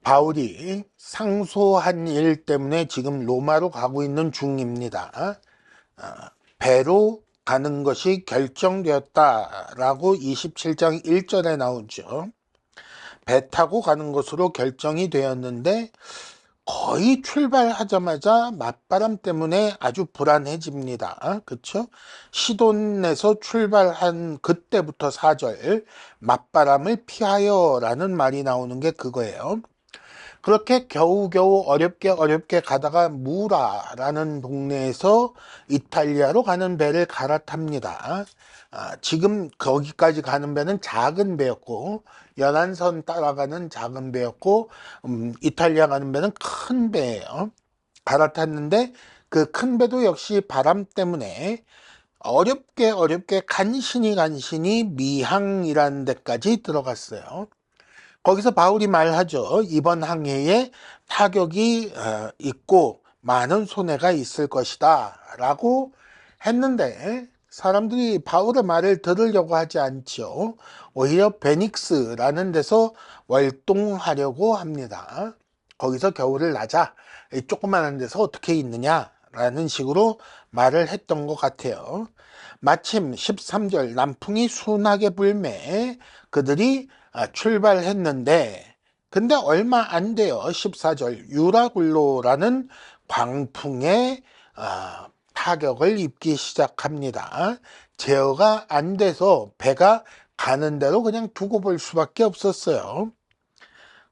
바울이 상소한 일 때문에 지금 로마로 가고 있는 중입니다. 배로 가는 것이 결정되었다라고 27장 1절에 나오죠. 배 타고 가는 것으로 결정이 되었는데 거의 출발하자마자 맞바람 때문에 아주 불안해집니다. 그렇죠? 시돈에서 출발한 그때부터 4절 맞바람을 피하여라는 말이 나오는 게 그거예요. 그렇게 겨우겨우 어렵게 가다가 무라라는 동네에서 이탈리아로 가는 배를 갈아탑니다. 지금 거기까지 가는 배는 작은 배였고 연안선 따라가는 작은 배였고 이탈리아 가는 배는 큰 배예요. 갈아탔는데 그 큰 배도 역시 바람 때문에 어렵게 간신히 미항이라는 데까지 들어갔어요. 거기서 바울이 말하죠. 이번 항해에 타격이 있고 많은 손해가 있을 것이다 라고 했는데 사람들이 바울의 말을 들으려고 하지 않죠. 오히려 베닉스라는 데서 월동하려고 합니다. 거기서 겨울을 나자. 이 조그마한 데서 어떻게 있느냐라는 식으로 말을 했던 것 같아요. 마침 13절 남풍이 순하게 불매 그들이 출발했는데 근데 얼마 안 돼요. 14절 유라굴로라는 광풍에 타격을 입기 시작합니다. 제어가 안 돼서 배가 가는 대로 그냥 두고 볼 수밖에 없었어요.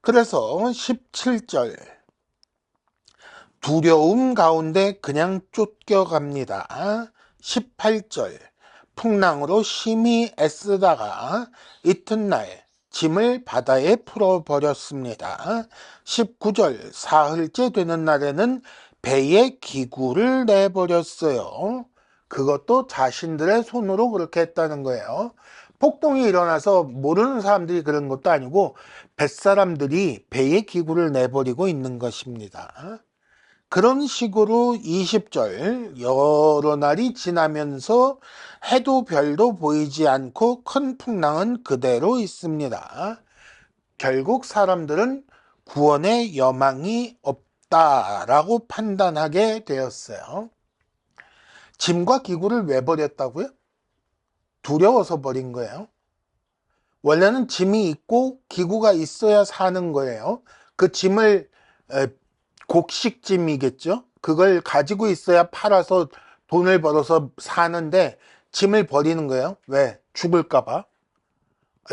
그래서 17절 두려움 가운데 그냥 쫓겨갑니다. 18절 풍랑으로 심히 애쓰다가 이튿날 짐을 바다에 풀어버렸습니다. 19절 사흘째 되는 날에는 배에 기구를 내버렸어요. 그것도 자신들의 손으로 그렇게 했다는 거예요. 폭동이 일어나서 모르는 사람들이 그런 것도 아니고 뱃사람들이 배에 기구를 내버리고 있는 것입니다. 그런 식으로 20절 여러 날이 지나면서 해도 별도 보이지 않고 큰 풍랑은 그대로 있습니다. 결국 사람들은 구원의 여망이 없다라고 판단하게 되었어요. 짐과 기구를 왜 버렸다고요? 두려워서 버린 거예요. 원래는 짐이 있고 기구가 있어야 사는 거예요. 그 짐을 곡식짐이겠죠. 그걸 가지고 있어야 팔아서 돈을 벌어서 사는데 짐을 버리는 거예요. 왜? 죽을까봐.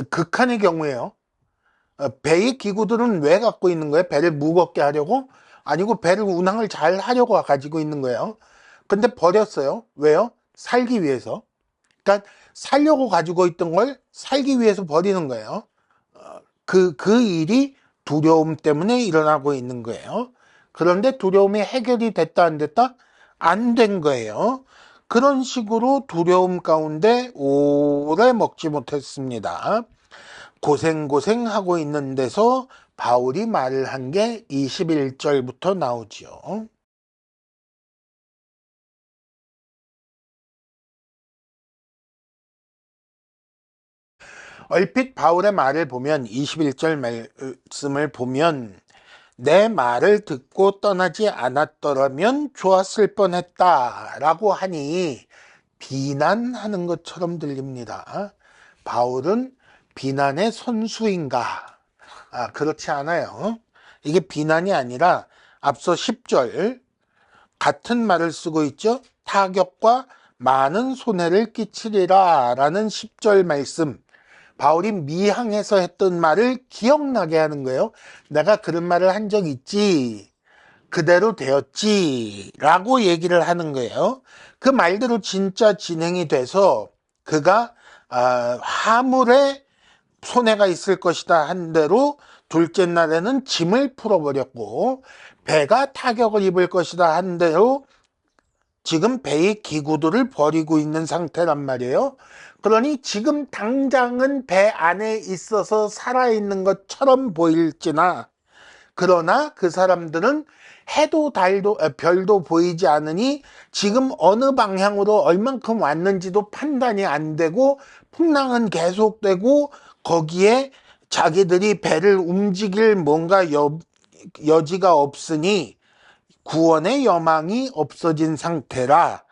극한의 경우에요. 배의 기구들은 왜 갖고 있는 거예요? 배를 무겁게 하려고? 아니고 배를 운항을 잘 하려고 가지고 있는 거예요. 근데 버렸어요. 왜요? 살기 위해서. 그러니까 살려고 가지고 있던 걸 살기 위해서 버리는 거예요. 그 일이 두려움 때문에 일어나고 있는 거예요. 그런데 두려움이 해결이 됐다 안 됐다? 안 된 거예요. 그런 식으로 두려움 가운데 오래 먹지 못했습니다. 고생하고 있는 데서 바울이 말을 한 게 21절부터 나오지요. 얼핏 바울의 말을 보면 21절 말씀을 보면 내 말을 듣고 떠나지 않았더라면 좋았을 뻔했다라고 하니 비난하는 것처럼 들립니다. 바울은 비난의 선수인가? 그렇지 않아요. 이게 비난이 아니라 앞서 10절 같은 말을 쓰고 있죠. 타격과 많은 손해를 끼치리라 라는 10절 말씀. 바울이 미항에서 했던 말을 기억나게 하는 거예요. 내가 그런 말을 한 적 있지. 그대로 되었지. 라고 얘기를 하는 거예요. 그 말대로 진짜 진행이 돼서 그가 화물에 손해가 있을 것이다 한 대로 둘째 날에는 짐을 풀어버렸고 배가 타격을 입을 것이다 한 대로 지금 배의 기구들을 버리고 있는 상태란 말이에요. 그러니 지금 당장은 배 안에 있어서 살아있는 것처럼 보일지나 그러나 그 사람들은 해도 달도 별도 보이지 않으니 지금 어느 방향으로 얼만큼 왔는지도 판단이 안 되고 풍랑은 계속되고 거기에 자기들이 배를 움직일 뭔가 여지가 없으니 구원의 여망이 없어진 상태라.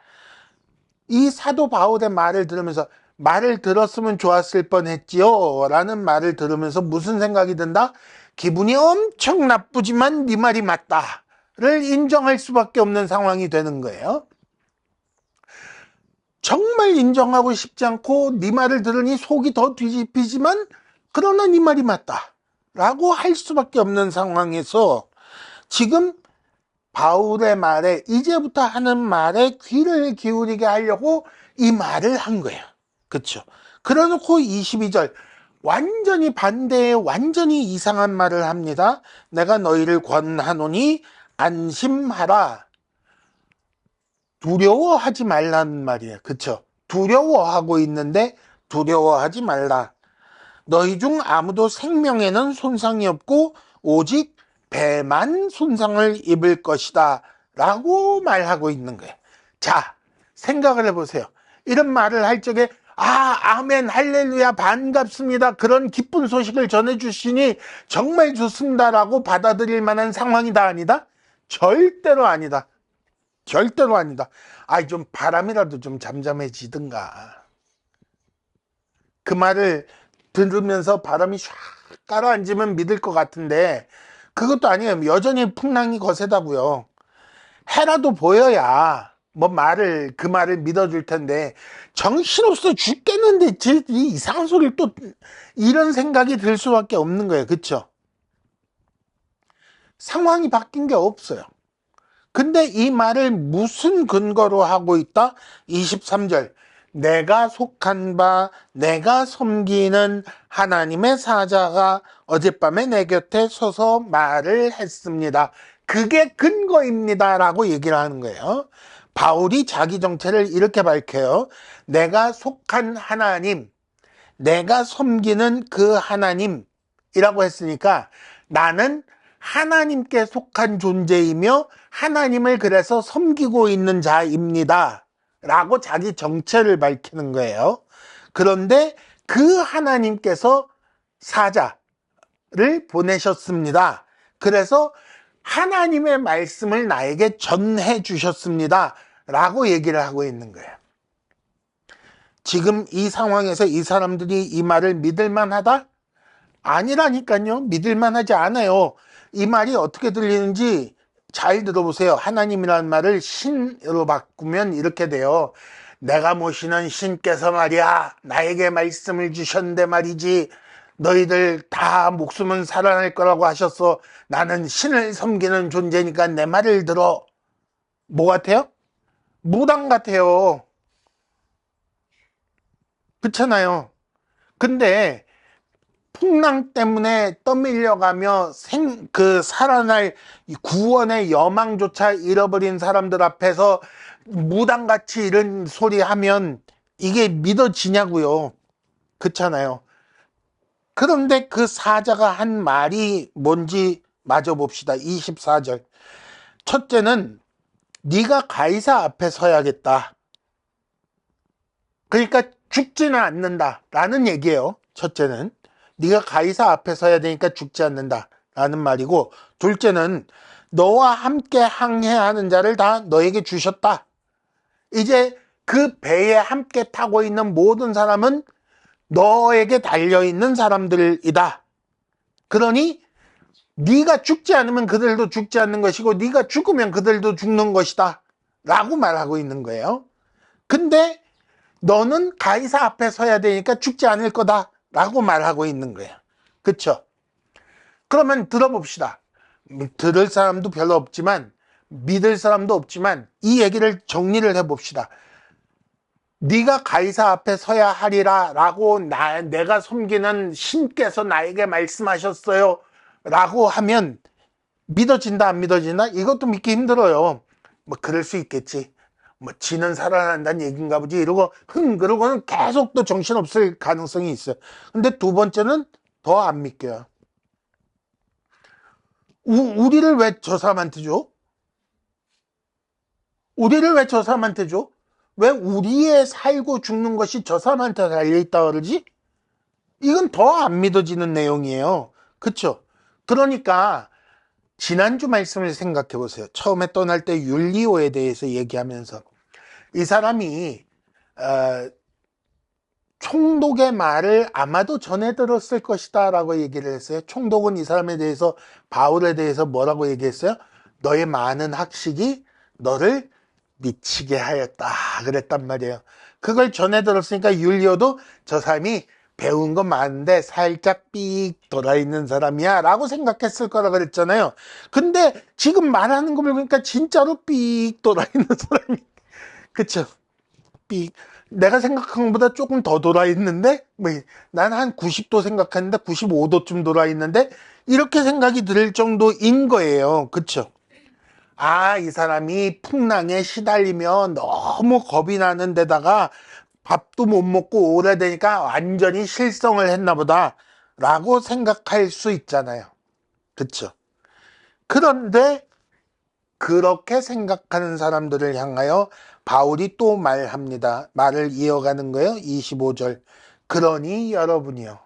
이 사도 바울의 말을 들으면서 말을 들었으면 좋았을 뻔했지요 라는 말을 들으면서 무슨 생각이 든다? 기분이 엄청 나쁘지만 네 말이 맞다를 인정할 수밖에 없는 상황이 되는 거예요. 정말 인정하고 싶지 않고 네 말을 들으니 속이 더 뒤집히지만 그러나 네 말이 맞다 라고 할 수밖에 없는 상황에서 지금 바울의 말에, 이제부터 하는 말에 귀를 기울이게 하려고 이 말을 한 거예요. 그렇죠? 그래놓고 22절 완전히 반대의 완전히 이상한 말을 합니다. 내가 너희를 권하노니 안심하라. 두려워하지 말라는 말이에요. 그렇죠? 두려워하고 있는데 두려워하지 말라. 너희 중 아무도 생명에는 손상이 없고 오직 배만 손상을 입을 것이다 라고 말하고 있는 거예요. 자, 생각을 해보세요. 이런 말을 할 적에 아멘 할렐루야 반갑습니다 그런 기쁜 소식을 전해주시니 정말 좋습니다라고 받아들일 만한 상황이다 아니다? 절대로 아니다. 절대로 아니다. 좀 바람이라도 좀 잠잠해지든가. 그 말을 들으면서 바람이 샥 가라앉으면 믿을 것 같은데 그것도 아니에요. 여전히 풍랑이 거세다고요. 해라도 보여야 그 말을 믿어줄 텐데 정신없어 죽겠는데 이 이상한 소리를 또 이런 생각이 들 수밖에 없는 거예요. 그렇죠? 상황이 바뀐 게 없어요. 근데 이 말을 무슨 근거로 하고 있다? 23절 내가 속한 바 내가 섬기는 하나님의 사자가 어젯밤에 내 곁에 서서 말을 했습니다. 그게 근거입니다 라고 얘기를 하는 거예요. 바울이 자기 정체를 이렇게 밝혀요. 내가 속한 하나님, 내가 섬기는 그 하나님이라고 했으니까 나는 하나님께 속한 존재이며 하나님을 그래서 섬기고 있는 자입니다 라고 자기 정체를 밝히는 거예요. 그런데 그 하나님께서 사자를 보내셨습니다. 그래서 하나님의 말씀을 나에게 전해 주셨습니다 라고 얘기를 하고 있는 거예요. 지금 이 상황에서 이 사람들이 이 말을 믿을 만하다? 아니라니까요. 믿을 만하지 않아요. 이 말이 어떻게 들리는지 잘 들어보세요. 하나님이라는 말을 신으로 바꾸면 이렇게 돼요. 내가 모시는 신께서 말이야 나에게 말씀을 주셨는데 말이지 너희들 다 목숨은 살아날 거라고 하셨어. 나는 신을 섬기는 존재니까 내 말을 들어. 뭐 같아요? 무당 같아요. 그렇잖아요. 근데 풍랑 때문에 떠밀려가며 살아날 구원의 여망조차 잃어버린 사람들 앞에서 무당같이 이런 소리 하면 이게 믿어지냐고요. 그렇잖아요. 그런데 그 사자가 한 말이 뭔지 마저 봅시다. 24절. 첫째는 네가 가이사 앞에 서야겠다. 그러니까 죽지는 않는다 라는 얘기예요. 첫째는 네가 가이사 앞에 서야 되니까 죽지 않는다 라는 말이고, 둘째는 너와 함께 항해하는 자를 다 너에게 주셨다. 이제 그 배에 함께 타고 있는 모든 사람은 너에게 달려있는 사람들이다. 그러니 네가 죽지 않으면 그들도 죽지 않는 것이고 네가 죽으면 그들도 죽는 것이다 라고 말하고 있는 거예요. 근데 너는 가이사 앞에 서야 되니까 죽지 않을 거다 라고 말하고 있는 거예요. 그쵸? 그러면 들어봅시다. 들을 사람도 별로 없지만 믿을 사람도 없지만 이 얘기를 정리를 해봅시다. 네가 가이사 앞에 서야 하리라 라고 내가 섬기는 신께서 나에게 말씀하셨어요 라고 하면 믿어진다 안 믿어진다? 이것도 믿기 힘들어요. 그럴 수 있겠지. 지는 살아난다는 얘기인가 보지 이러고 그러고는 계속 또 정신없을 가능성이 있어요. 근데 두 번째는 더 안 믿겨요. 우리를 왜 저 사람한테 줘? 우리를 왜 저 사람한테 줘? 왜 우리의 살고 죽는 것이 저 사람한테 달려있다 그러지? 이건 더 안 믿어지는 내용이에요. 그쵸? 그러니까 지난주 말씀을 생각해 보세요. 처음에 떠날 때 율리오에 대해서 얘기하면서 이 사람이 총독의 말을 아마도 전해 들었을 것이다 라고 얘기를 했어요. 총독은 이 사람에 대해서, 바울에 대해서 뭐라고 얘기했어요? 너의 많은 학식이 너를 미치게 하였다 그랬단 말이에요. 그걸 전해 들었으니까 율리오도 저 사람이 배운 거 많은데 살짝 삑 돌아있는 사람이야 라고 생각했을 거라 그랬잖아요. 근데 지금 말하는 거 보니까 진짜로 삑 돌아있는 사람이, 그쵸? 삑. 내가 생각한 것보다 조금 더 돌아있는데, 난 한 90도 생각했는데 95도쯤 돌아있는데, 이렇게 생각이 들 정도인 거예요. 그쵸? 아, 이 사람이 풍랑에 시달리며 너무 겁이 나는 데다가 밥도 못 먹고 오래되니까 완전히 실성을 했나 보다 라고 생각할 수 있잖아요. 그쵸? 그런데 그렇게 생각하는 사람들을 향하여 바울이 또 말합니다. 말을 이어가는 거예요. 25절. 그러니 여러분이요,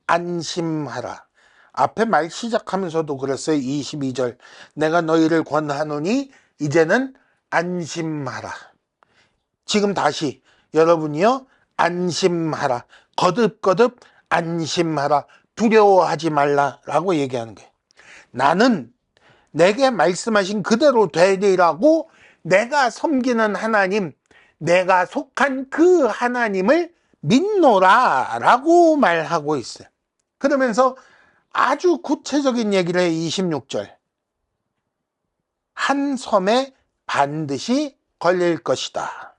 안심하라. 앞에 말 시작하면서도 그랬어요. 22절. 내가 너희를 권하노니 이제는 안심하라. 지금 다시 여러분이요, 안심하라. 거듭거듭 안심하라. 두려워하지 말라라고 얘기하는 거예요. 나는 내게 말씀하신 그대로 되리라고, 내가 섬기는 하나님, 내가 속한 그 하나님을 믿노라 라고 말하고 있어요. 그러면서 아주 구체적인 얘기를 해요. 26절. 한 섬에 반드시 걸릴 것이다.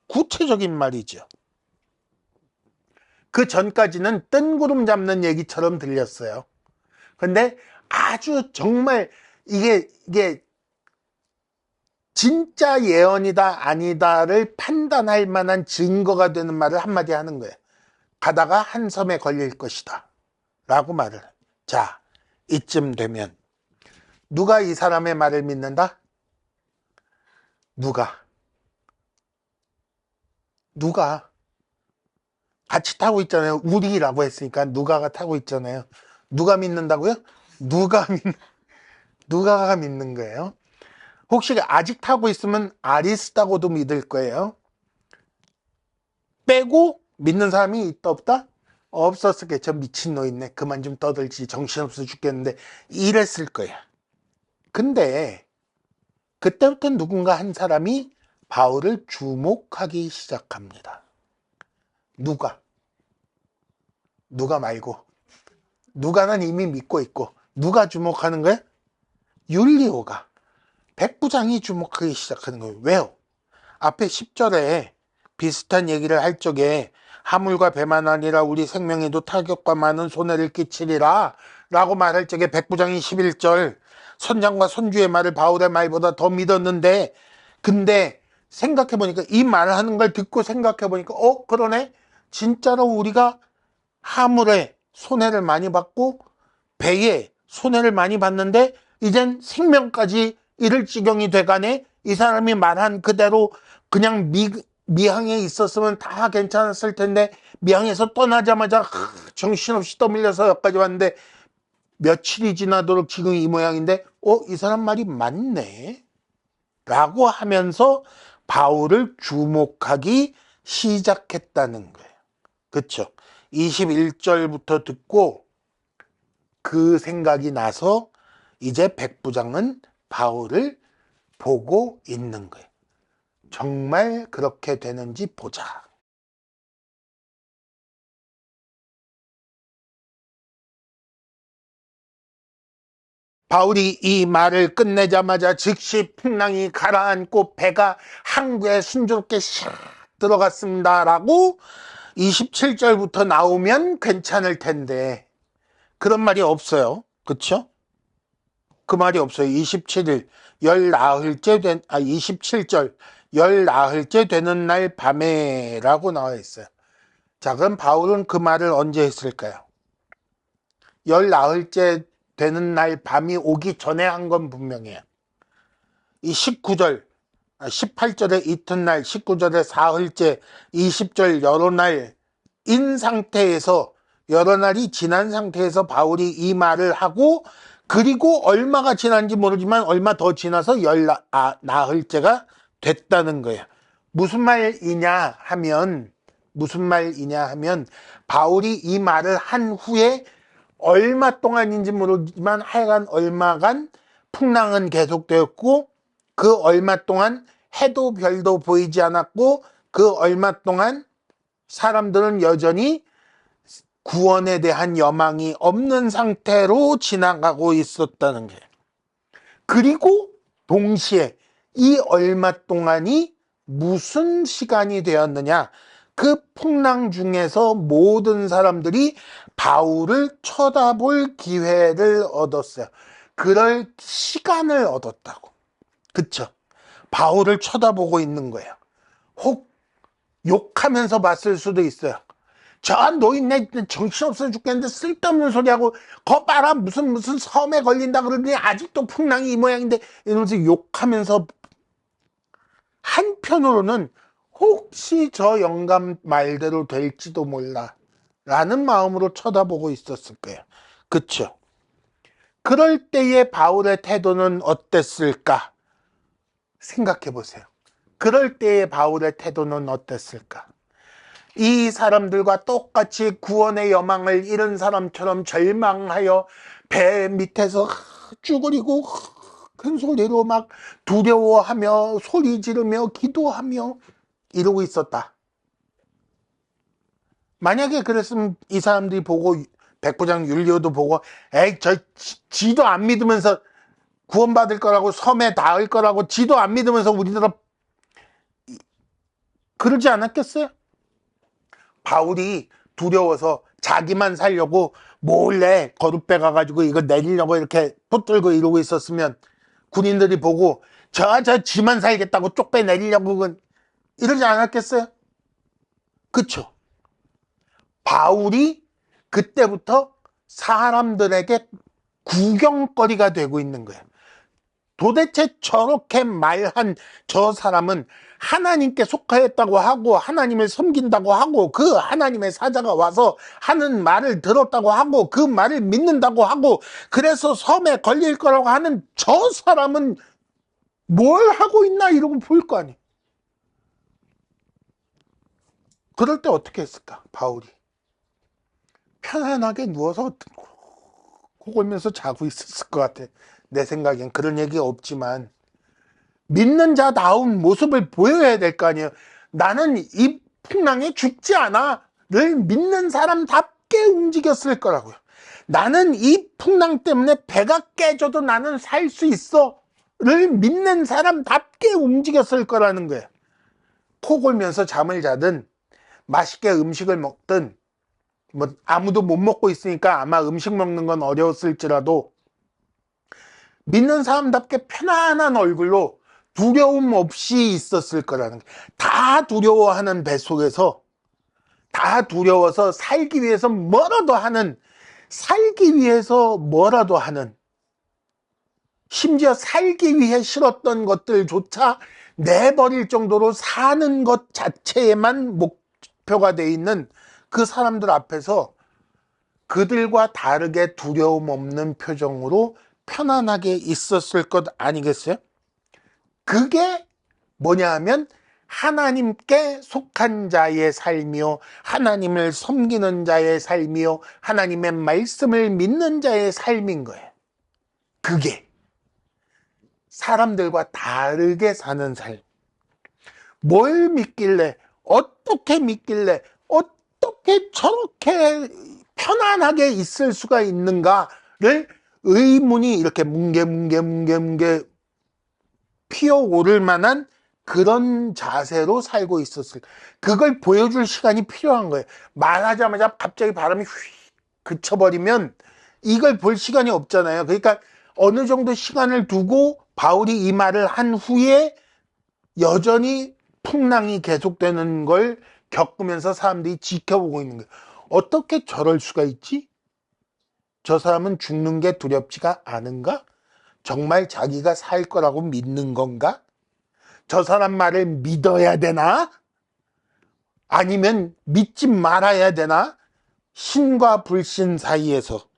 구체적인 말이죠. 그 전까지는 뜬구름 잡는 얘기처럼 들렸어요. 근데 아주 정말 이게 진짜 예언이다 아니다를 판단할 만한 증거가 되는 말을 한마디 하는 거예요. 가다가 한 섬에 걸릴 것이다 라고 말을. 자, 이쯤 되면 누가 이 사람의 말을 믿는다? 누가 같이 타고 있잖아요. 우리라고 했으니까 누가가 타고 있잖아요. 누가 믿는다고요? 누가가 믿는 거예요. 혹시 아직 타고 있으면 아리스다고도 믿을 거예요. 빼고 믿는 사람이 있다 없다? 없었겠죠. 미친놈이네. 그만 좀 떠들지. 정신없어 죽겠는데. 이랬을 거야. 근데 그때부터 누군가 한 사람이 바울을 주목하기 시작합니다. 누가 말고. 누가는 이미 믿고 있고. 누가 주목하는 거야? 율리오가. 백부장이 주목하기 시작하는 거예요. 왜요? 앞에 10절에 비슷한 얘기를 할 적에 하물과 배만 아니라 우리 생명에도 타격과 많은 손해를 끼치리라 라고 말할 적에 백부장이 11절 선장과 선주의 말을 바울의 말보다 더 믿었는데, 근데 생각해보니까 이 말하는 걸 듣고 생각해보니까 그러네, 진짜로 우리가 하물에 손해를 많이 받고 배에 손해를 많이 받는데 이젠 생명까지 잃을 지경이 돼가네. 이 사람이 말한 그대로 그냥 미항에 있었으면 다 괜찮았을 텐데 미항에서 떠나자마자 정신없이 떠밀려서 여기까지 왔는데 며칠이 지나도록 지금 이 모양인데 이 사람 말이 맞네 라고 하면서 바울을 주목하기 시작했다는 거예요. 그쵸? 21절부터 듣고 그 생각이 나서 이제 백부장은 바울을 보고 있는 거예요. 정말 그렇게 되는지 보자. 바울이 이 말을 끝내자마자 즉시 풍랑이 가라앉고 배가 항구에 순조롭게 샥 들어갔습니다 라고 27절부터 나오면 괜찮을 텐데 그런 말이 없어요. 그쵸? 그 말이 없어요. 27일 열나흘째 27절 열나흘째 되는 날 밤에 라고 나와 있어요. 자, 그럼 바울은 그 말을 언제 했을까요? 열나흘째 되는 날 밤이 오기 전에 한 건 분명해요. 이 19절 18절에 이튿날, 19절에 사흘째, 20절 여러 날인 상태에서 여러 날이 지난 상태에서 바울이 이 말을 하고, 그리고 얼마가 지난지 모르지만 얼마 더 지나서 나흘째가 됐다는 거예요. 무슨 말이냐 하면 바울이 이 말을 한 후에 얼마 동안인지 모르지만 하여간 얼마간 풍랑은 계속되었고, 그 얼마 동안 해도 별도 보이지 않았고, 그 얼마 동안 사람들은 여전히 구원에 대한 여망이 없는 상태로 지나가고 있었다는 거예요. 그리고 동시에 이 얼마 동안이 무슨 시간이 되었느냐? 그 풍랑 중에서 모든 사람들이 바울을 쳐다볼 기회를 얻었어요. 그럴 시간을 얻었다고. 그쵸? 바울을 쳐다보고 있는 거예요. 혹 욕하면서 봤을 수도 있어요. 저 노인네 정신없어 죽겠는데 쓸데없는 소리하고 거 봐라 무슨 섬에 걸린다 그러더니 아직도 풍랑이 이 모양인데 이러면서 욕하면서, 한편으로는 혹시 저 영감 말대로 될지도 몰라 라는 마음으로 쳐다보고 있었을 거예요. 그쵸? 그럴 때의 바울의 태도는 어땠을까? 생각해 보세요. 그럴 때의 바울의 태도는 어땠을까? 이 사람들과 똑같이 구원의 여망을 잃은 사람처럼 절망하여 배 밑에서 쭈그리고 큰 소리로 막 두려워하며 소리 지르며 기도하며 이러고 있었다. 만약에 그랬으면 이 사람들이 보고, 백부장 율리오도 보고, 에이 저 지도 안 믿으면서 구원받을 거라고, 섬에 닿을 거라고 지도 안 믿으면서 우리들은 그러지 않았겠어요? 바울이 두려워서 자기만 살려고 몰래 거룻배 가가지고 이거 내리려고 이렇게 붙들고 이러고 있었으면 군인들이 보고 저 지만 살겠다고 쪽배 내리려고 이러지 않았겠어요? 그쵸? 바울이 그때부터 사람들에게 구경거리가 되고 있는 거예요. 도대체 저렇게 말한 저 사람은 하나님께 속하였다고 하고 하나님을 섬긴다고 하고 그 하나님의 사자가 와서 하는 말을 들었다고 하고 그 말을 믿는다고 하고 그래서 섬에 걸릴 거라고 하는 저 사람은 뭘 하고 있나 이러고 볼 거 아니에요. 그럴 때 어떻게 했을까? 바울이 편안하게 누워서 코 골면서 자고 있었을 것 같아. 내 생각엔. 그런 얘기가 없지만 믿는 자다운 모습을 보여야 될 거 아니에요. 나는 이 풍랑에 죽지 않아 를 믿는 사람답게 움직였을 거라고요. 나는 이 풍랑 때문에 배가 깨져도 나는 살 수 있어 를 믿는 사람답게 움직였을 거라는 거예요. 코 골면서 잠을 자든 맛있게 음식을 먹든 뭐 아무도 못 먹고 있으니까 아마 음식 먹는 건 어려웠을지라도 믿는 사람답게 편안한 얼굴로 두려움 없이 있었을 거라는 거예요. 다 두려워하는 배 속에서 다 두려워서 살기 위해서 뭐라도 하는, 심지어 살기 위해 싫었던 것들조차 내버릴 정도로 사는 것 자체에만 목표가 돼 있는 그 사람들 앞에서 그들과 다르게 두려움 없는 표정으로 편안하게 있었을 것 아니겠어요? 그게 뭐냐 하면 하나님께 속한 자의 삶이요, 하나님을 섬기는 자의 삶이요, 하나님의 말씀을 믿는 자의 삶인 거예요. 그게 사람들과 다르게 사는 삶. 뭘 믿길래, 어떻게 믿길래, 어떻게 저렇게 편안하게 있을 수가 있는가를 의문이 이렇게 뭉게 피어오를 만한 그런 자세로 살고 있었을, 그걸 보여줄 시간이 필요한 거예요. 말하자마자 갑자기 바람이 휙 그쳐버리면 이걸 볼 시간이 없잖아요. 그러니까 어느 정도 시간을 두고 바울이 이 말을 한 후에 여전히 풍랑이 계속되는 걸 겪으면서 사람들이 지켜보고 있는 거예요. 어떻게 저럴 수가 있지? 저 사람은 죽는 게 두렵지가 않은가? 정말 자기가 살 거라고 믿는 건가? 저 사람 말을 믿어야 되나? 아니면 믿지 말아야 되나? 신과 불신 사이에서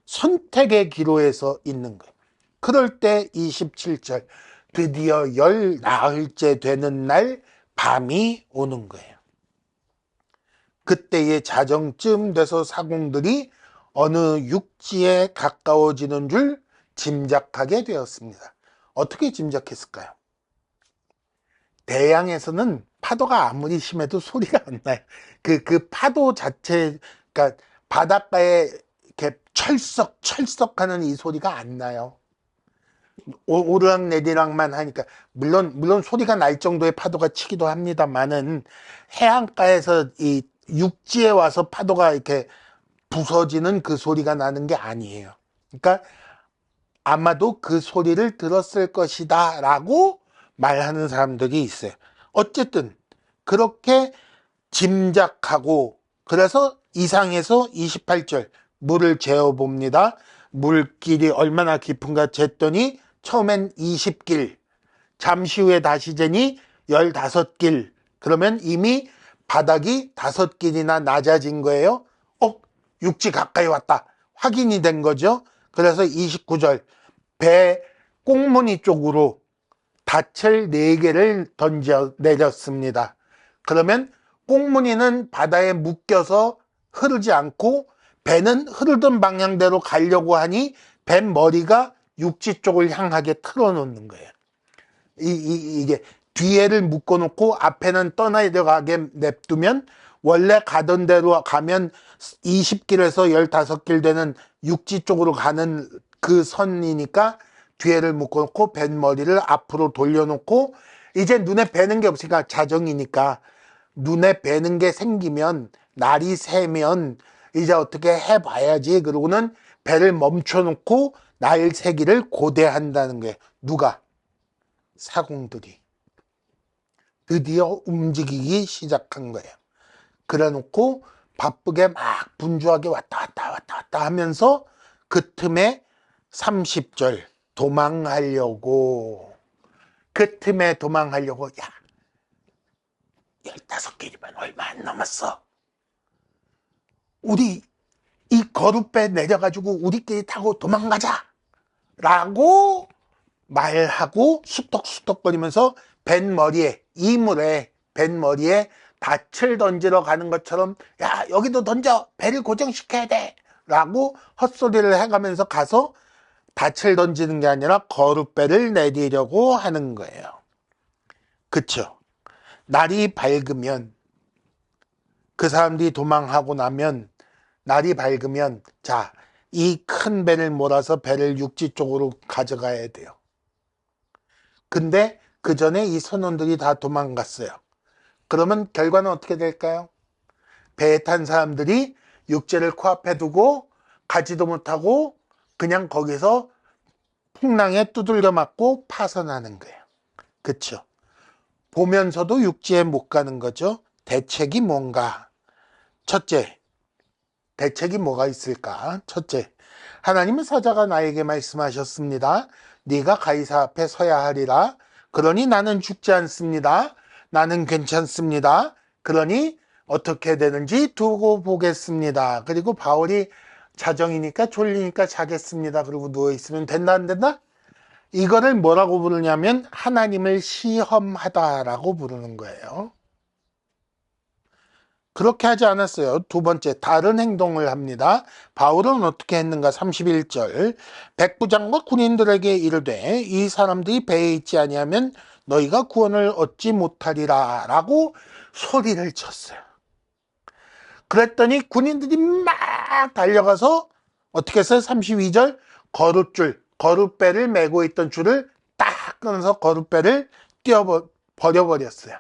선택의 기로에서 있는 거예요. 그럴 때 27절 드디어 열 나흘째 되는 날 밤이 오는 거예요. 그때의 자정쯤 돼서 사공들이 어느 육지에 가까워지는 줄 짐작하게 되었습니다. 어떻게 짐작했을까요? 대양에서는 파도가 아무리 심해도 소리가 안 나요. 그 파도 자체, 그러니까 바닷가에 이렇게 철썩철썩하는 이 소리가 안 나요. 오르락내리락만 하니까 물론 소리가 날 정도의 파도가 치기도 합니다만은 해안가에서 이 육지에 와서 파도가 이렇게 부서지는 그 소리가 나는 게 아니에요. 그러니까 아마도 그 소리를 들었을 것이다 라고 말하는 사람들이 있어요. 어쨌든 그렇게 짐작하고 그래서 이상해서 28절 물을 재어봅니다. 물길이 얼마나 깊은가 쟀더니 처음엔 20길, 잠시 후에 다시 재니 15길. 그러면 이미 바닥이 5길이나 낮아진 거예요. 육지 가까이 왔다. 확인이 된 거죠. 그래서 29절 배 꽁무니 쪽으로 닻을 4개를 던져 내렸습니다. 그러면 꽁무니는 바다에 묶여서 흐르지 않고 배는 흐르던 방향대로 가려고 하니 배 머리가 육지 쪽을 향하게 틀어놓는 거예요. 이게 뒤에를 묶어놓고 앞에는 떠나려가게 냅두면 원래 가던 대로 가면 20길에서 15길 되는 육지 쪽으로 가는 그 선이니까 뒤에를 묶어놓고 뱃머리를 앞으로 돌려놓고 이제 눈에 뵈는 게 없으니까 자정이니까 눈에 뵈는 게 생기면 날이 새면 이제 어떻게 해봐야지 그러고는 배를 멈춰놓고 날 새기를 고대한다는 거예요. 누가? 사공들이 드디어 움직이기 시작한 거예요. 그래 놓고 바쁘게 막 분주하게 왔다 갔다 하면서 그 틈에 30절 도망하려고 야 15길이면 얼마 안 남았어. 우리 이 거룻배 내려가지고 우리끼리 타고 도망가자 라고 말하고 수덕수덕거리면서 뱃머리에 이물에 뱃머리에 닻을 던지러 가는 것처럼 야 여기도 던져 배를 고정시켜야 돼 라고 헛소리를 해가면서 가서 닻을 던지는 게 아니라 거룻배를 내리려고 하는 거예요. 그쵸? 날이 밝으면 그 사람들이 도망하고 나면 날이 밝으면 자, 이 큰 배를 몰아서 배를 육지 쪽으로 가져가야 돼요. 근데 그 전에 이 선원들이 다 도망갔어요. 그러면 결과는 어떻게 될까요? 배에 탄 사람들이 육지를 코앞에 두고 가지도 못하고 그냥 거기서 풍랑에 두들겨 맞고 파선하는 거예요. 그쵸? 보면서도 육지에 못 가는 거죠. 대책이 뭔가? 첫째, 대책이 뭐가 있을까? 첫째, 하나님의 사자가 나에게 말씀하셨습니다. 네가 가이사 앞에 서야 하리라. 그러니 나는 죽지 않습니다. 나는 괜찮습니다. 그러니 어떻게 되는지 두고 보겠습니다. 그리고 바울이 자정이니까 졸리니까 자겠습니다. 그리고 누워있으면 된다 안 된다? 이거를 뭐라고 부르냐면 하나님을 시험하다라고 부르는 거예요. 그렇게 하지 않았어요. 두 번째, 다른 행동을 합니다. 바울은 어떻게 했는가? 31절 백부장과 군인들에게 이르되 이 사람들이 배에 있지 아니하면 너희가 구원을 얻지 못하리라 라고 소리를 쳤어요. 그랬더니 군인들이 막 달려가서 어떻게 했어요? 32절 거룻배를 메고 있던 줄을 딱 끊어서 거룻배를 버려버렸어요.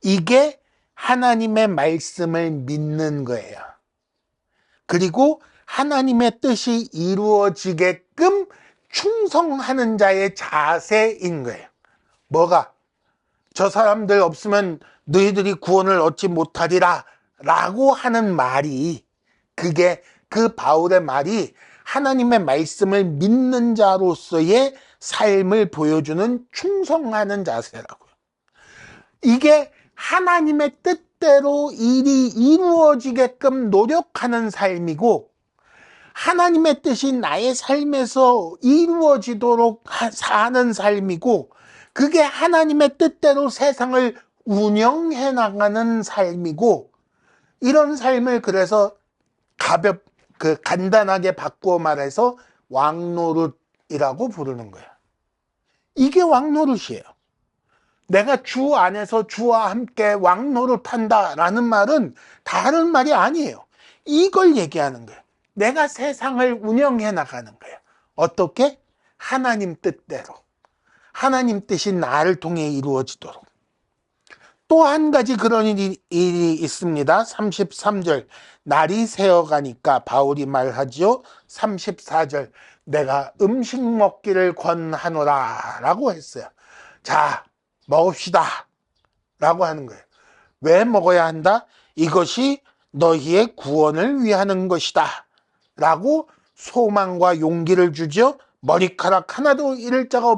이게 하나님의 말씀을 믿는 거예요. 그리고 하나님의 뜻이 이루어지게끔 충성하는 자의 자세인 거예요. 뭐가? 저 사람들 없으면 너희들이 구원을 얻지 못하리라 라고 하는 말이 그게 그 바울의 말이 하나님의 말씀을 믿는 자로서의 삶을 보여주는 충성하는 자세라고요. 이게 하나님의 뜻대로 일이 이루어지게끔 노력하는 삶이고, 하나님의 뜻이 나의 삶에서 이루어지도록 사는 삶이고, 그게 하나님의 뜻대로 세상을 운영해 나가는 삶이고, 이런 삶을 그래서 간단하게 바꾸어 말해서 왕노릇이라고 부르는 거야. 이게 왕노릇이에요. 내가 주 안에서 주와 함께 왕노릇한다라는 말은 다른 말이 아니에요. 이걸 얘기하는 거예요. 내가 세상을 운영해 나가는 거예요. 어떻게? 하나님 뜻대로. 하나님 뜻이 나를 통해 이루어지도록. 또 한 가지 그런 일이 있습니다. 33절. 날이 새어가니까 바울이 말하지요. 34절. 내가 음식 먹기를 권하노라 라고 했어요. 자, 먹읍시다 라고 하는 거예요. 왜 먹어야 한다? 이것이 너희의 구원을 위하는 것이다 라고 소망과 용기를 주죠. 머리카락 하나도 잃을 자가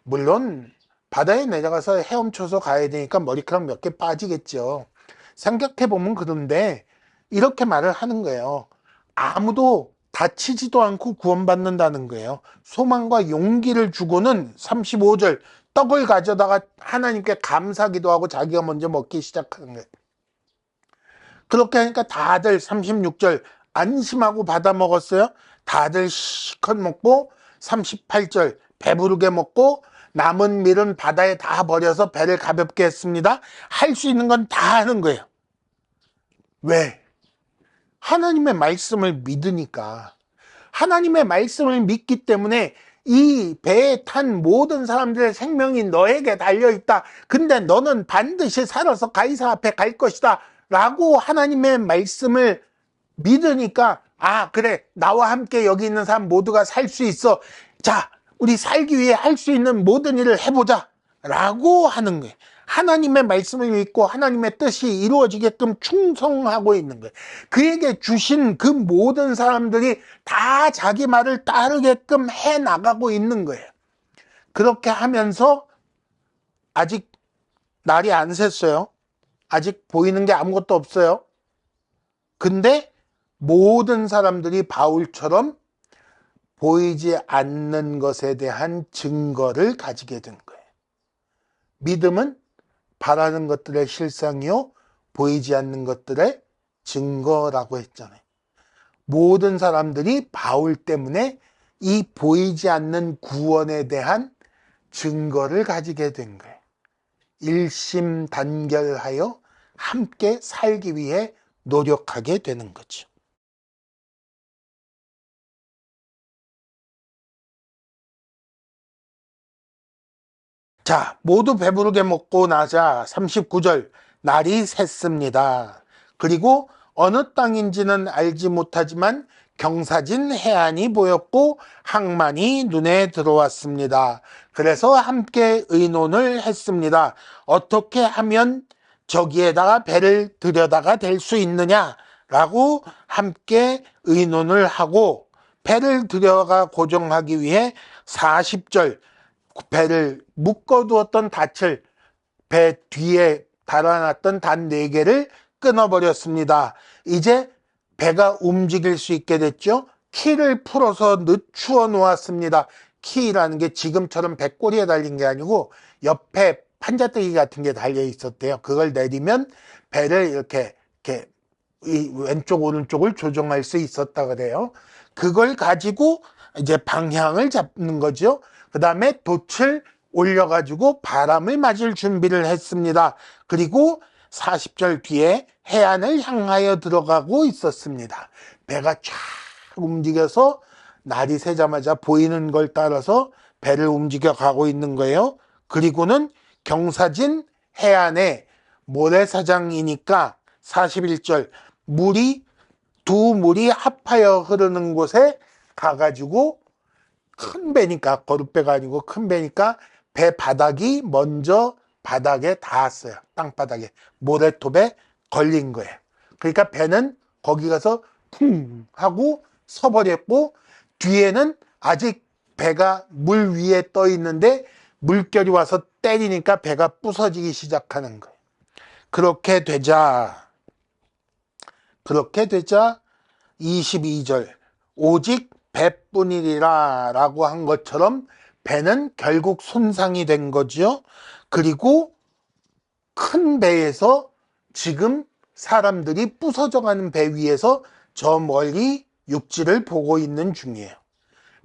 물론 바다에 내려가서 헤엄쳐서 가야 되니까 머리카락 몇 개 빠지겠죠. 생각해보면 그런데 이렇게 말을 하는 거예요. 아무도 다치지도 않고 구원받는다는 거예요. 소망과 용기를 주고는 35절 떡을 가져다가 하나님께 감사기도 하고 자기가 먼저 먹기 시작하는 거예요. 그렇게 하니까 다들 36절 안심하고 받아 먹었어요. 다들 실컷 먹고 38절 배부르게 먹고 남은 밀은 바다에 다 버려서 배를 가볍게 했습니다. 할 수 있는 건 다 하는 거예요. 왜? 하나님의 말씀을 믿으니까. 하나님의 말씀을 믿기 때문에 이 배에 탄 모든 사람들의 생명이 너에게 달려있다. 근데 너는 반드시 살아서 가이사 앞에 갈 것이다. 라고 하나님의 말씀을 믿으니까 아 그래 나와 함께 여기 있는 사람 모두가 살 수 있어. 자 우리 살기 위해 할 수 있는 모든 일을 해보자 라고 하는 거예요. 하나님의 말씀을 믿고 하나님의 뜻이 이루어지게끔 충성하고 있는 거예요. 그에게 주신 그 모든 사람들이 다 자기 말을 따르게끔 해나가고 있는 거예요. 그렇게 하면서 아직 날이 안 샜어요. 아직 보이는 게 아무것도 없어요. 근데 모든 사람들이 바울처럼 보이지 않는 것에 대한 증거를 가지게 된 거예요. 믿음은 바라는 것들의 실상이요 보이지 않는 것들의 증거라고 했잖아요. 모든 사람들이 바울 때문에 이 보이지 않는 구원에 대한 증거를 가지게 된 거예요. 일심단결하여 함께 살기 위해 노력하게 되는 거죠. 자, 모두 배부르게 먹고 나자 39절 날이 샜습니다. 그리고 어느 땅인지는 알지 못하지만 경사진 해안이 보였고 항만이 눈에 들어왔습니다. 그래서 함께 의논을 했습니다. 어떻게 하면 저기에다가 배를 들여다가 댈 수 있느냐라고 함께 의논을 하고 배를 들여가 고정하기 위해 40절 배를 묶어두었던 닻을 배 뒤에 달아놨던 단 4개를 끊어버렸습니다. 이제 배가 움직일 수 있게 됐죠. 키를 풀어서 늦추어 놓았습니다. 키라는 게 지금처럼 배꼬리에 달린 게 아니고 옆에 판자떼기 같은 게 달려 있었대요. 그걸 내리면 배를 이렇게 이 왼쪽 오른쪽을 조정할 수 있었다 그래요. 그걸 가지고 이제 방향을 잡는 거죠. 그 다음에 돛을 올려가지고 바람을 맞을 준비를 했습니다. 그리고 40절 뒤에 해안을 향하여 들어가고 있었습니다. 배가 쫙 움직여서 날이 새자마자 보이는 걸 따라서 배를 움직여 가고 있는 거예요. 그리고는 경사진 해안에 모래사장이니까 41절 두 물이 합하여 흐르는 곳에 가가지고 큰 배니까 거룻배가 아니고 큰 배니까 배 바닥이 먼저 바닥에 닿았어요. 땅바닥에 모래톱에 걸린 거예요. 그러니까 배는 거기 가서 쿵 하고 서버렸고 뒤에는 아직 배가 물 위에 떠 있는데 물결이 와서 때리니까 배가 부서지기 시작하는 거예요. 그렇게 되자 22절 오직 배뿐이리라 라고 한 것처럼 배는 결국 손상이 된 거죠. 그리고 큰 배에서 지금 사람들이 부서져가는 배 위에서 저 멀리 육지를 보고 있는 중이에요.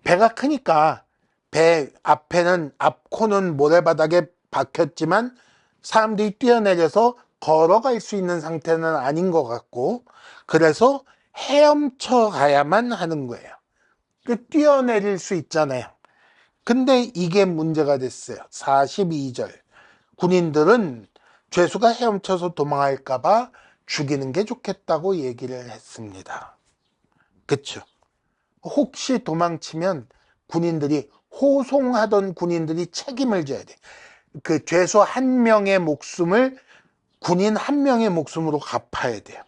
배가 크니까 배 앞에는 앞코는 모래바닥에 박혔지만 사람들이 뛰어내려서 걸어갈 수 있는 상태는 아닌 것 같고 그래서 헤엄쳐 가야만 하는 거예요. 뛰어내릴 수 있잖아요. 근데 이게 문제가 됐어요. 42절 군인들은 죄수가 헤엄쳐서 도망할까 봐 죽이는 게 좋겠다고 얘기를 했습니다. 그쵸? 혹시 도망치면 군인들이 호송하던 군인들이 책임을 져야 돼. 그 죄수 한 명의 목숨을 군인 한 명의 목숨으로 갚아야 돼요.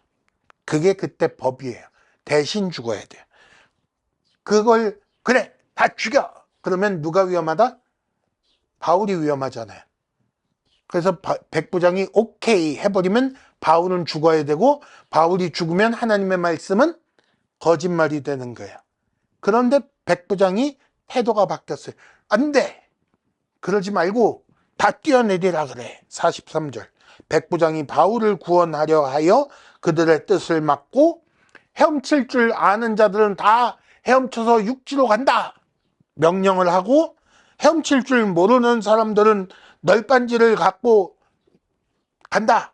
그게 그때 법이에요. 대신 죽어야 돼요. 그걸 그래 다 죽여 그러면 누가 위험하다? 바울이 위험하잖아요. 그래서 백부장이 오케이 해버리면 바울은 죽어야 되고 바울이 죽으면 하나님의 말씀은 거짓말이 되는 거예요. 그런데 백부장이 태도가 바뀌었어요. 안 돼. 그러지 말고 다 뛰어내리라 그래. 43절 백부장이 바울을 구원하려 하여 그들의 뜻을 막고 헤엄칠 줄 아는 자들은 다 헤엄쳐서 육지로 간다 명령을 하고 헤엄칠 줄 모르는 사람들은 널빤지를 갖고 간다.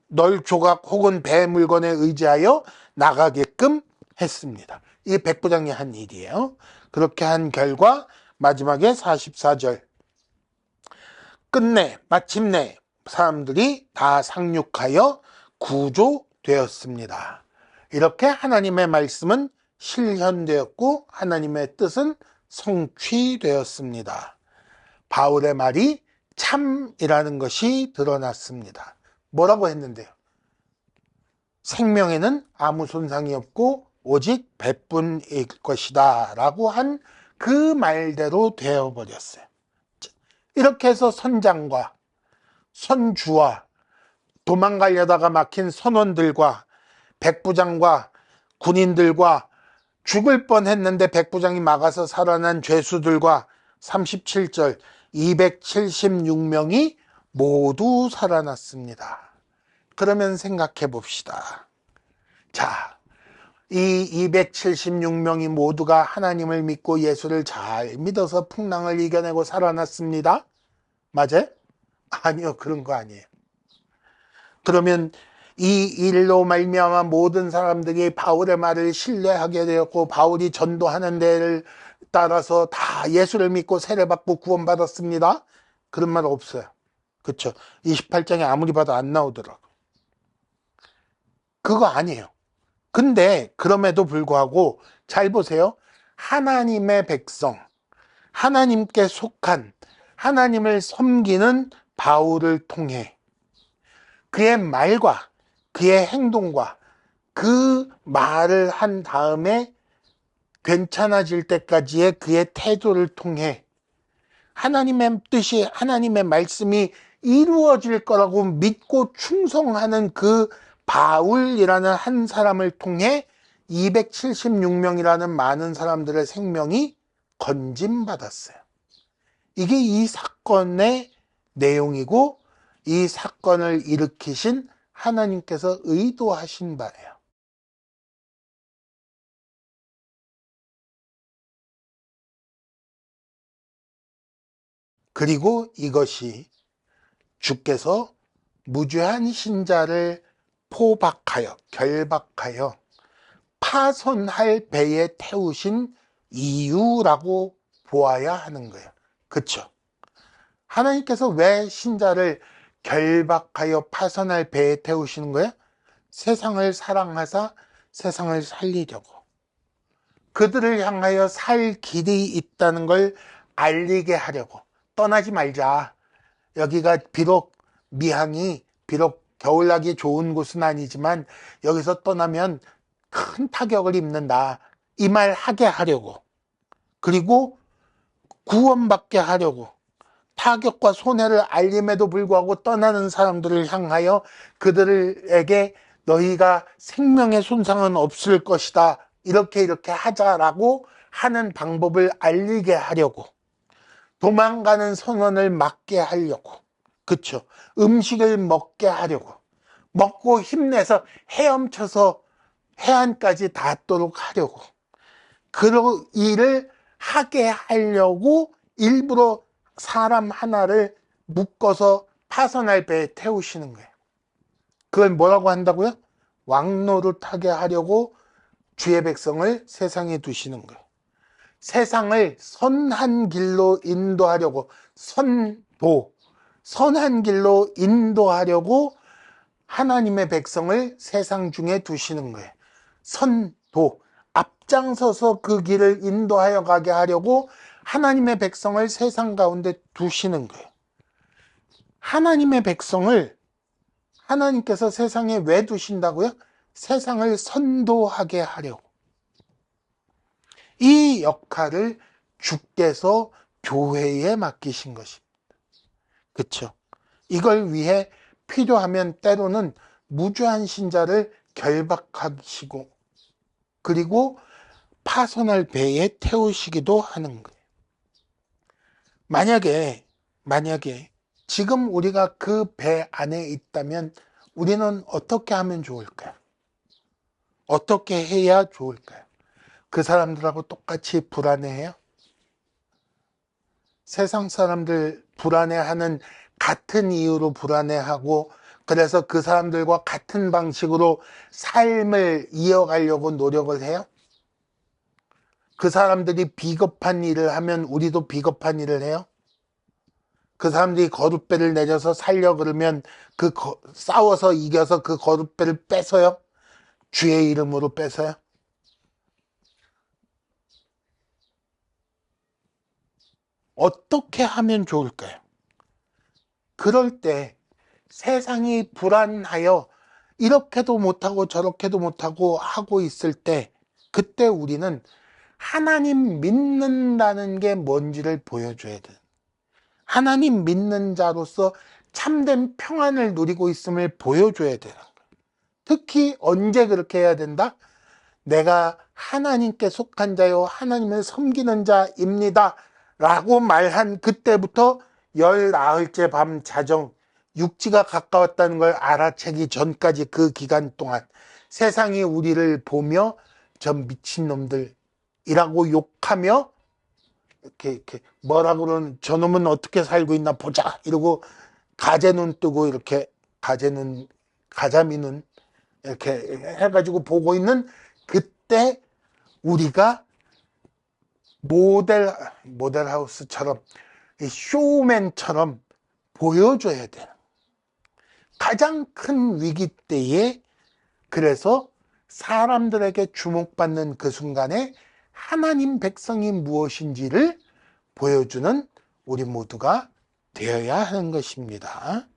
널 조각 혹은 배 물건에 의지하여 나가게끔 했습니다. 이게 백부장이 한 일이에요. 그렇게 한 결과 마지막에 44절 끝내 마침내 사람들이 다 상륙하여 구조되었습니다. 이렇게 하나님의 말씀은 실현되었고 하나님의 뜻은 성취되었습니다. 바울의 말이 참이라는 것이 드러났습니다. 뭐라고 했는데요? 생명에는 아무 손상이 없고 오직 배뿐일 것이다 라고 한 그 말대로 되어버렸어요. 이렇게 해서 선장과 선주와 도망가려다가 막힌 선원들과 백부장과 군인들과 죽을 뻔했는데 백부장이 막아서 살아난 죄수들과 37절 276명이 모두 살아났습니다. 그러면 생각해 봅시다. 자, 이 276명이 모두가 하나님을 믿고 예수를 잘 믿어서 풍랑을 이겨내고 살아났습니다. 맞아요? 아니요, 그런 거 아니에요. 그러면 이 일로 말미암아 모든 사람들이 바울의 말을 신뢰하게 되었고 바울이 전도하는 데를 따라서 다 예수를 믿고 세례받고 구원받았습니다. 그런 말 없어요. 그렇죠? 28장에 아무리 봐도 안 나오더라고. 그거 아니에요. 근데 그럼에도 불구하고 잘 보세요. 하나님의 백성, 하나님께 속한 하나님을 섬기는 바울을 통해 그의 말과 그의 행동과 그 말을 한 다음에 괜찮아질 때까지의 그의 태도를 통해 하나님의 뜻이 하나님의 말씀이 이루어질 거라고 믿고 충성하는 그 바울이라는 한 사람을 통해 276명이라는 많은 사람들의 생명이 건짐받았어요. 이게 이 사건의 내용이고 이 사건을 일으키신 하나님께서 의도하신 바예요. 그리고 이것이 주께서 무죄한 신자를 포박하여 결박하여 파손할 배에 태우신 이유라고 보아야 하는 거예요. 그렇죠? 하나님께서 왜 신자를 결박하여 파손할 배에 태우시는 거예요? 세상을 사랑하사 세상을 살리려고 그들을 향하여 살 길이 있다는 걸 알리게 하려고 떠나지 말자. 여기가 비록 미항이 비록 겨울나기 좋은 곳은 아니지만 여기서 떠나면 큰 타격을 입는다. 이 말 하게 하려고 그리고 구원받게 하려고 타격과 손해를 알림에도 불구하고 떠나는 사람들을 향하여 그들에게 너희가 생명의 손상은 없을 것이다, 이렇게 하자라고 하는 방법을 알리게 하려고, 도망가는 선원을 막게 하려고, 그쵸? 음식을 먹게 하려고, 먹고 힘내서 헤엄쳐서 해안까지 닿도록 하려고, 그런 일을 하게 하려고 일부러 사람 하나를 묶어서 파선할 배에 태우시는 거예요. 그걸 뭐라고 한다고요? 왕노릇하게 하려고 주의 백성을 세상에 두시는 거예요. 세상을 선한 길로 인도하려고, 선한 길로 인도하려고 하나님의 백성을 세상 중에 두시는 거예요. 선도, 앞장서서 그 길을 인도하여 가게 하려고 하나님의 백성을 세상 가운데 두시는 거예요. 하나님의 백성을 하나님께서 세상에 왜 두신다고요? 세상을 선도하게 하려고. 이 역할을 주께서 교회에 맡기신 것입니다. 그렇죠? 이걸 위해 필요하면 때로는 무죄한 신자를 결박하시고, 그리고 파선할 배에 태우시기도 하는 거예요. 만약에 지금 우리가 그 배 안에 있다면 우리는 어떻게 하면 좋을까요? 어떻게 해야 좋을까요? 그 사람들하고 똑같이 불안해해요? 세상 사람들 불안해하는 같은 이유로 불안해하고, 그래서 그 사람들과 같은 방식으로 삶을 이어가려고 노력을 해요? 그 사람들이 비겁한 일을 하면 우리도 비겁한 일을 해요? 그 사람들이 거룻배를 내려서 살려 그러면 싸워서 이겨서 그 거룻배를 뺏어요? 주의 이름으로 뺏어요? 어떻게 하면 좋을까요? 그럴 때 세상이 불안하여 이렇게도 못하고 저렇게도 못하고 하고 있을 때, 그때 우리는 하나님 믿는다는 게 뭔지를 보여줘야 돼. 하나님 믿는 자로서 참된 평안을 누리고 있음을 보여줘야 되는 거예요. 특히 언제 그렇게 해야 된다? 내가 하나님께 속한 자요 하나님을 섬기는 자입니다 라고 말한 그때부터 열 나흘째 밤 자정, 육지가 가까웠다는 걸 알아채기 전까지 그 기간 동안 세상이 우리를 보며 저 미친놈들이라고 욕하며 이렇게 뭐라 그러는, 저놈은 어떻게 살고 있나 보자 이러고 가재눈 뜨고, 이렇게 가자미 눈 이렇게 해가지고 보고 있는 그때 우리가 모델하우스처럼, 쇼맨처럼 보여줘야 돼요. 가장 큰 위기 때에, 그래서 사람들에게 주목받는 그 순간에 하나님 백성이 무엇인지를 보여주는 우리 모두가 되어야 하는 것입니다.